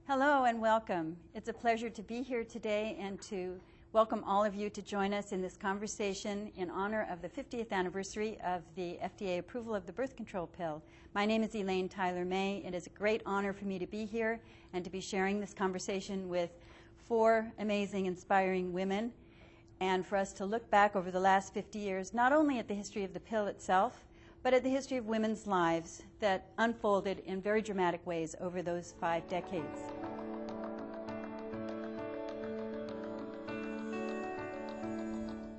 Hello and welcome. It's a pleasure to be here today and to welcome all of you to join us in this conversation in honor of the 50th anniversary of the FDA approval of the birth control pill. My name is Elaine Tyler May. It is a great honor for me to be here and to be sharing this conversation with four amazing, inspiring women, and for us to look back over the last 50 years, not only at the history of the pill itself, but at the history of women's lives that unfolded in very dramatic ways over those 5 decades.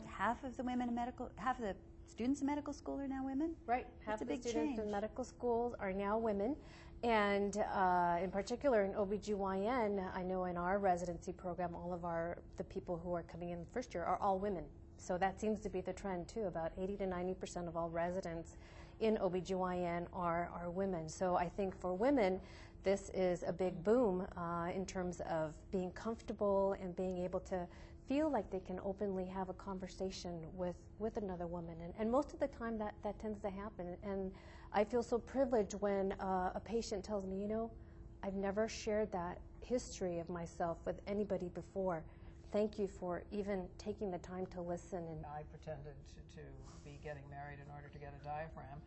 Half of the students in medical school are now women? Right, half That's a the big students change. in medical schools are now women. And in particular in ObGyn, I know in our residency program, all of the people who are coming in the first year are all women. So that seems to be the trend too. About 80 to 90% of all residents in ObGyn are women. So I think for women, this is a big boom in terms of being comfortable and being able to feel like they can openly have a conversation with another woman. And most of the time that tends to happen. And I feel so privileged when a patient tells me, you know, I've never shared that history of myself with anybody before. Thank you for even taking the time to listen. And I pretended to be getting married in order to get a diaphragm.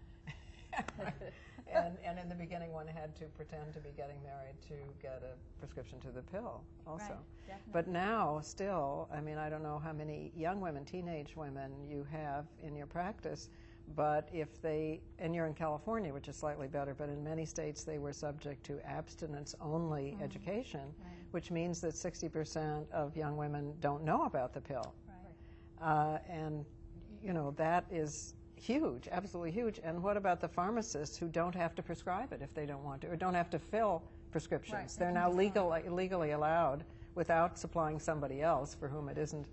and in the beginning, one had to pretend to be getting married to get a prescription to the pill also. Right, but now, still, I mean, I don't know how many young women, teenage women you have in your practice, but if they, and you're in California, which is slightly better, but in many states they were subject to abstinence-only education, right. which means that 60% of young women don't know about the pill. Right. And, you know, that is huge, absolutely huge. And what about the pharmacists who don't have to prescribe it if they don't want to, or don't have to fill prescriptions? Right. They're now legally allowed without supplying somebody else for whom it isn't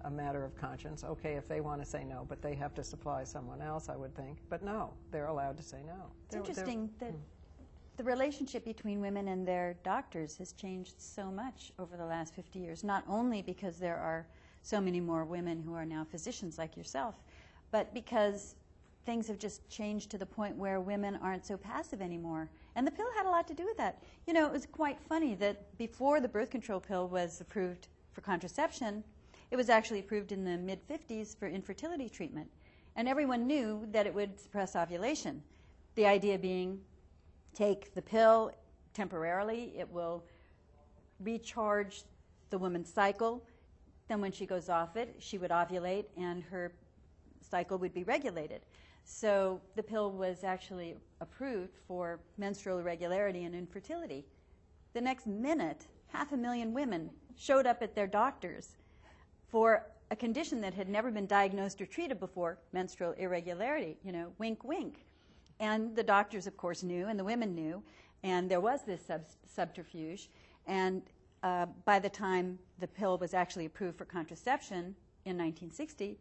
a matter of conscience. Okay, if they want to say no, but they have to supply someone else, I would think. But no, they're allowed to say no. It's interesting that the relationship between women and their doctors has changed so much over the last 50 years, not only because there are so many more women who are now physicians like yourself, but because things have just changed to the point where women aren't so passive anymore. And the pill had a lot to do with that. You know, it was quite funny that before the birth control pill was approved for contraception, it was actually approved in the mid-50s for infertility treatment. And everyone knew that it would suppress ovulation. The idea being, take the pill temporarily, it will recharge the woman's cycle. Then when she goes off it, she would ovulate and her cycle would be regulated. So the pill was actually approved for menstrual irregularity and infertility. The next minute, 500,000 women showed up at their doctors for a condition that had never been diagnosed or treated before, menstrual irregularity, you know, wink, wink. And the doctors, of course, knew, and the women knew, and there was this subterfuge. And by the time the pill was actually approved for contraception in 1960,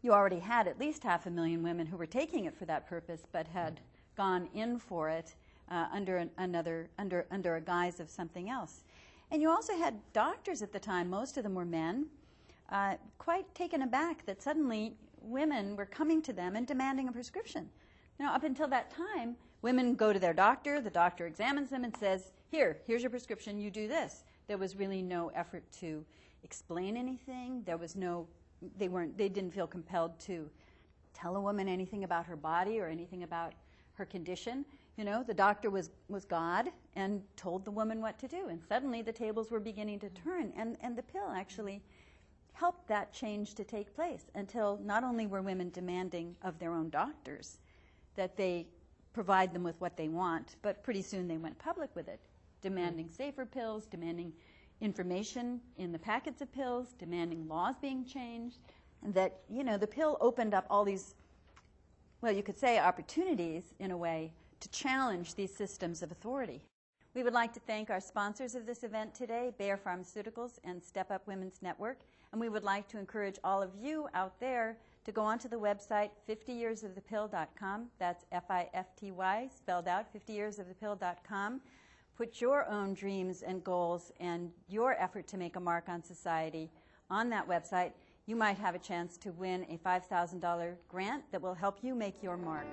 you already had at least 500,000 women who were taking it for that purpose, but had gone in for it under a guise of something else. And you also had doctors at the time, most of them were men, quite taken aback that suddenly women were coming to them and demanding a prescription. Now, up until that time, women go to their doctor, the doctor examines them and says, here's your prescription, you do this. There was really no effort to explain anything. There was no, they didn't feel compelled to tell a woman anything about her body or anything about her condition. You know, the doctor was God and told the woman what to do. And suddenly the tables were beginning to turn. And the pill actually helped that change to take place until not only were women demanding of their own doctors that they provide them with what they want, but pretty soon they went public with it, demanding safer pills, demanding information in the packets of pills, demanding laws being changed, and that, you know, the pill opened up all these, well, you could say opportunities in a way to challenge these systems of authority. We would like to thank our sponsors of this event today, Bayer Pharmaceuticals and Step Up Women's Network, and we would like to encourage all of you out there to go onto the website 50yearsofthepill.com. That's F-I-F-T-Y, spelled out, 50yearsofthepill.com. Put your own dreams and goals and your effort to make a mark on society on that website. You might have a chance to win a $5,000 grant that will help you make your mark.